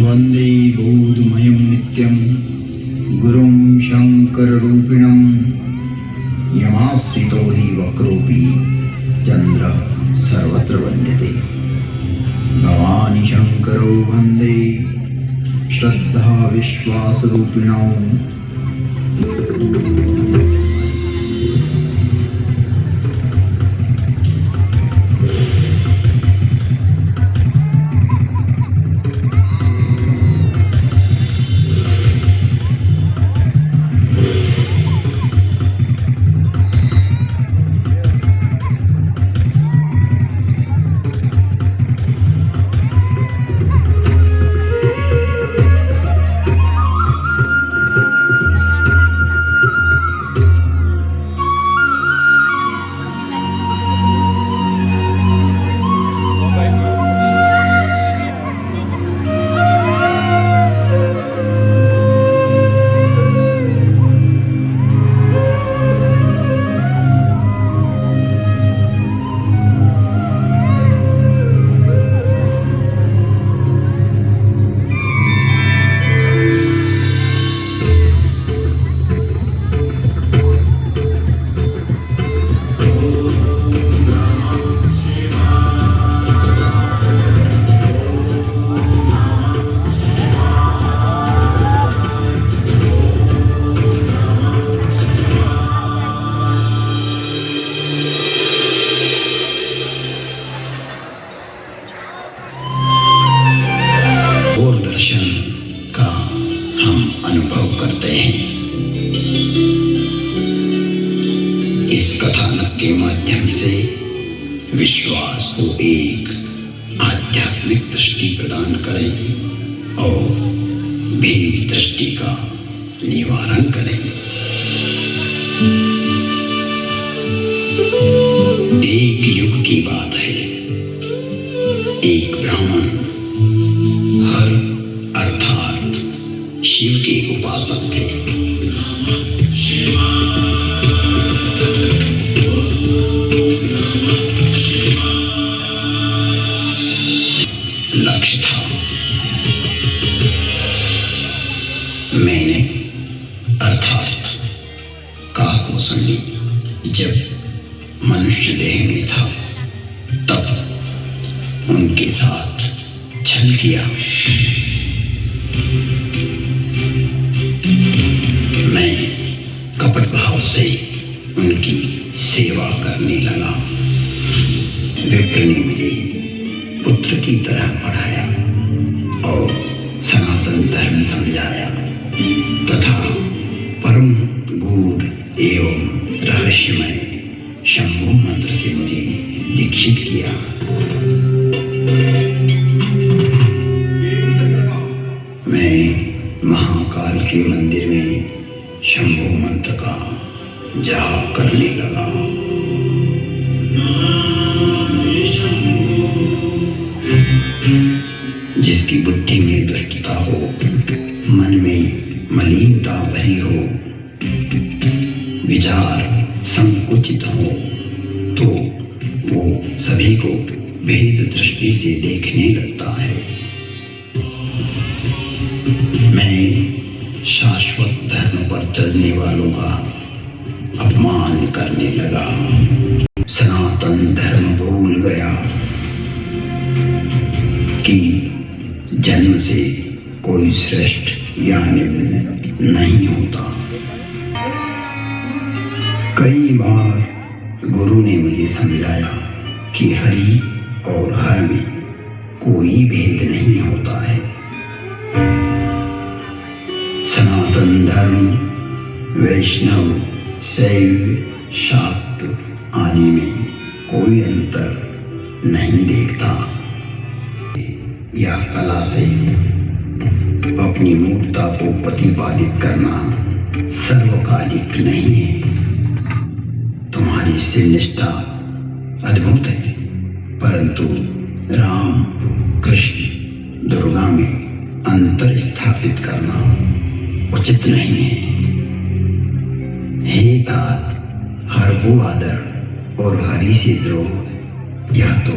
वंदे बोधमयं नित्यं गुरुं शंकररूपिणं यमाश्रितो हि वक्रोऽपि चन्द्रः सर्वत्र वन्द्यते। भवानी शंकरो वंदे श्रद्धा विश्वासरूपिणौ। दर्शन का हम अनुभव करते हैं। इस कथानक के माध्यम से विश्वास को एक आध्यात्मिक दृष्टि प्रदान करें और भेद दृष्टि का निवारण करें। एक युग की बात है, एक ब्राह्मण हर अर्थात शिव के उपासक थे। लक्ष्य था मैंने अर्थात काकभूषणी जब मनुष्य देह में था तब उनके साथ छल किया। मैं कपट भाव से उनकी सेवा करने लगा। विप्र ने मुझे पुत्र की तरह पढ़ाया और सनातन धर्म समझाया तथा परम गूढ़ एवं रहस्यमय शंभु मंत्र से मुझे दीक्षित किया। मैं महाकाल के मंदिर में शंभु मंत्र का जाप करने लगा। जिसकी बुद्धि में दुष्टता हो, मन में मलिनता भरी हो, विचार संकुचित हो, तो वो सभी को भेद दृष्टि से देखने लगता है। मैं शाश्वत धर्म पर चलने वालों का अपमान करने लगा। सनातन धर्म भूल गया कि जन्म से कोई श्रेष्ठ या निम्न नहीं होता। कई बार गुरु ने मुझे समझाया कि हरि और हर में कोई भेद नहीं होता है। सनातन धर्म वैष्णव, शैव, शाक्त आदि में कोई अंतर नहीं देखता। यह कला से अपनी मूर्खता को प्रतिपादित करना सर्वकालिक नहीं है। तुम्हारी से निष्ठा अद्भुत है, परंतु राम, कृष्ण, दुर्गा में अंतर स्थापित करना उचित नहीं है। हे तात, हर को आदर और हरि से द्रोह, यह तो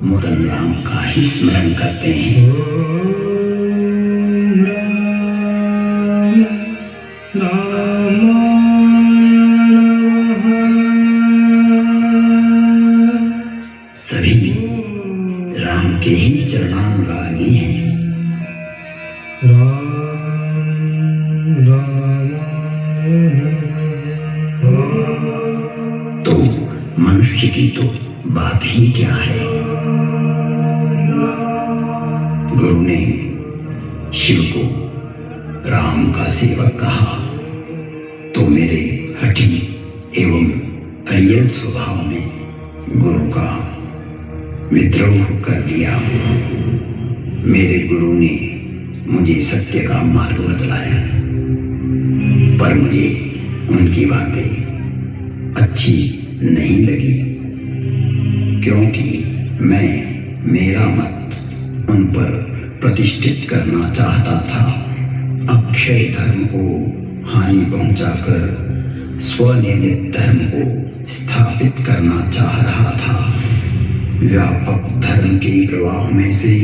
मदन राम का ही स्मरण करते हैं। सभी राम के ही चरणानुरागी हैं। तो मनुष्य की तो बात ही क्या है। गुरु ने शिव को राम का सेवक कहा तो मेरे हठी एवं अड़ियल स्वभाव में गुरु का विद्रोह कर दिया। मेरे गुरु ने मुझे सत्य का मार्ग बतलाया, पर मुझे उनकी बातें अच्छी नहीं लगी, क्योंकि मैं मेरा मत उन पर प्रतिष्ठित करना चाहता था। अक्षय धर्म को हानि पहुंचाकर स्वनिर्मित धर्म को स्थापित करना चाह रहा था। व्यापक धर्म के प्रवाह में से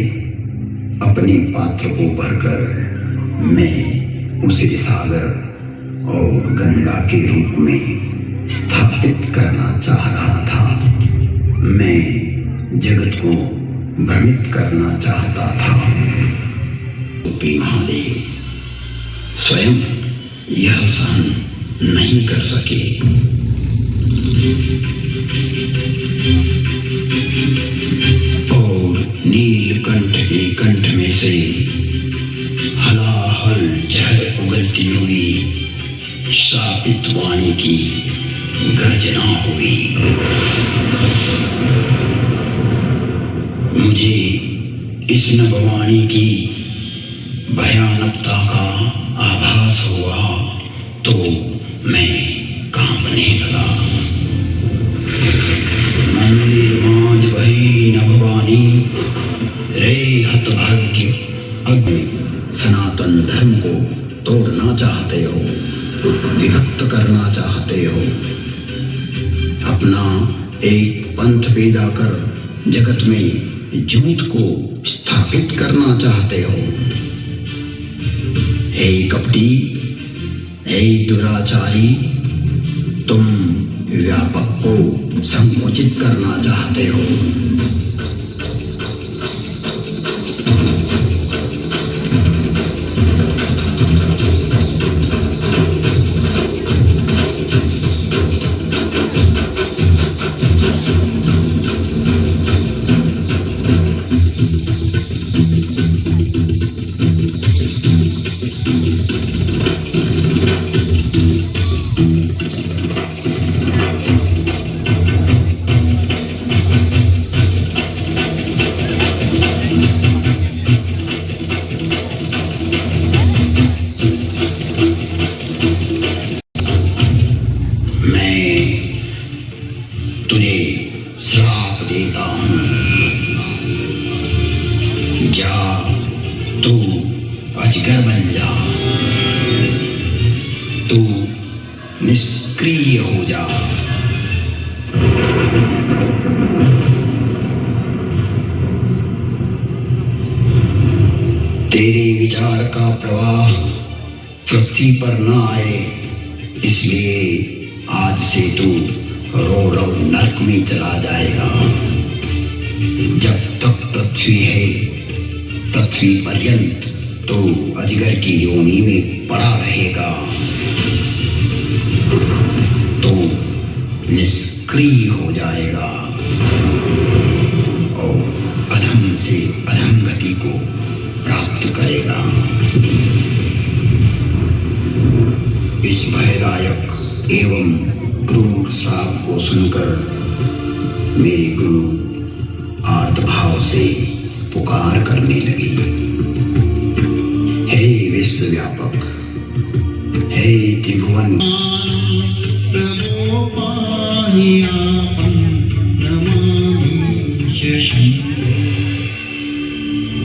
अपने पात्र को भरकर मैं उसे सागर और गंगा के रूप में स्थापित करना चाह रहा था। मैं जगत को भ्रमित करना चाहता था। महादेव स्वयं यह सहन नहीं कर सके। और नीलकंठ के कंठ में से हलाहल जहर उगलती हुई शापित वाणी की गर्जना हुई। मुझे इस नभवाणी की भयानकता का आभास हुआ तो मैं कांपने लगा। मंदिर मांझ भई नभवानी, रे हतभाग्य, अग्नि सनातन धर्म को तोड़ना चाहते हो, विभक्त करना चाहते हो, अपना एक पंथ पैदा कर जगत में झूठ को स्थापित करना चाहते हो। हे कपटी, हे दुराचारी, तुम व्यापक को संकुचित करना चाहते हो। तुझे श्राप देता हूं, जा तू अजगर बन जा, तू निष्क्रिय हो जा। तेरे विचार का प्रवाह पृथ्वी पर न आए, इसलिए आज से तू रौरव नरक में चला जाएगा। जब तक पृथ्वी है, पृथ्वी पर्यंत तो अजगर की योनि में पड़ा रहेगा, तो निष्क्रिय हो जाएगा और अधम से अधम गति को प्राप्त करेगा। इस भयदायक एवं क्रूर श्राप को सुनकर मेरी गुरु आर्तभाव से पुकार करने लगी। हे विश्वव्यापक, हे त्रिभुवन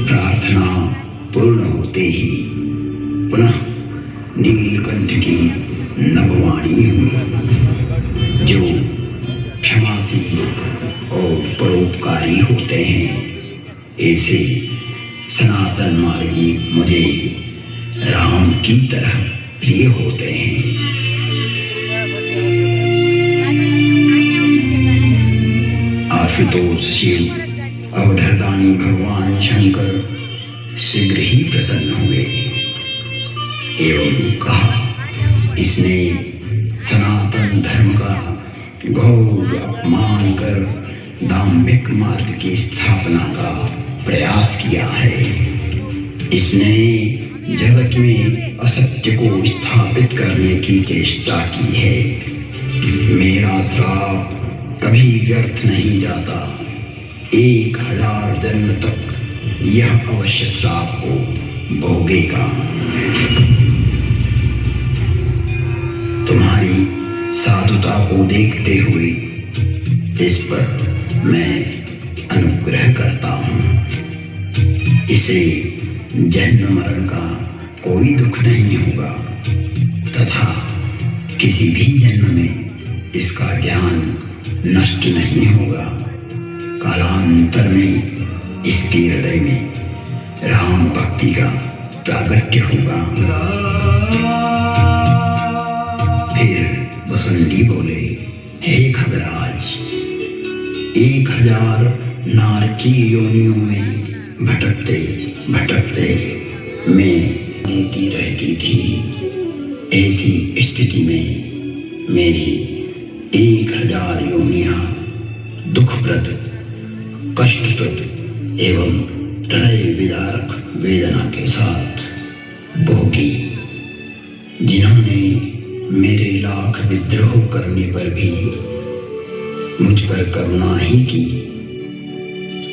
प्रार्थना पूर्ण होते ही पुनः नीलकंठ की नभवाणी हुई। जो क्षमाशील और परोपकारी होते हैं, ऐसे सनातन मार्गी मुझे राम की तरह प्रिय होते हैं। आशुतोष शिव अवधरदानी भगवान शंकर शीघ्र ही प्रसन्न हुए एवं कहा, इसने सनातन धर्म का घोर अपमान कर दाम्भिक मार्ग की स्थापना का प्रयास किया है। इसने जगत में असत्य को स्थापित करने की चेष्टा की है। मेरा श्राप कभी व्यर्थ नहीं जाता। 1000 जन्म तक यह अवश्य श्राप को भोगेगा। तुम्हारी साधुता को देखते हुए इस पर मैं अनुग्रह करता हूँ। इसे जन्म मरण का कोई दुख नहीं होगा तथा किसी भी जन्म में इसका ज्ञान नष्ट नहीं होगा। कालांतर में इसके हृदय में राम भक्ति का प्रागट्य होगा। फिर वसुंडी बोले, हे खगराज, 1000 नारकी योनियों में भटकते भटकते मैं जीती रहती थी। ऐसी स्थिति में मेरी 1000 योनियां दुखप्रद, कष्टप्रद एवं हृदय विदारक वेदना के साथ भोगी। जिन्होंने मेरे लाख विद्रोह करने पर भी मुझ पर करुणा ही की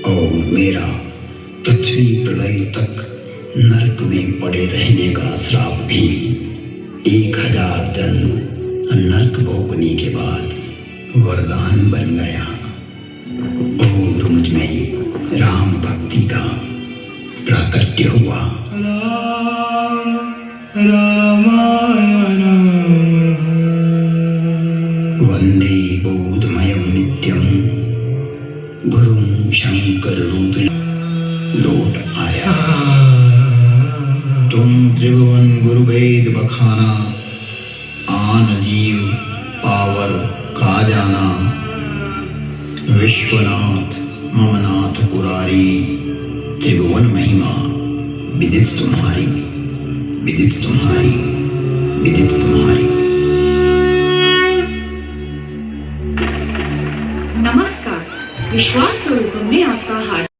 और मेरा पृथ्वी प्रलय तक नरक में पड़े रहने का श्राप भी 1000 जन्म नरक भोगने के बाद वरदान बन गया और मुझ में राम भक्ति का प्राकट्य हुआ। वंदे बोधमयं नित्यं गुरुं शंकर रूपिणं। लौट आया तुम त्रिभुवन गुरु वेद बखाना, आन जीव पावर का जाना। विश्वनाथ ममनाथ पुरारी, त्रिभुवन महिमा विदित तुम्हारी, विदित तुम्हारी, विदित तुम्हारी। नमस्कार, विश्वास स्वरूप में आपका हार्दिक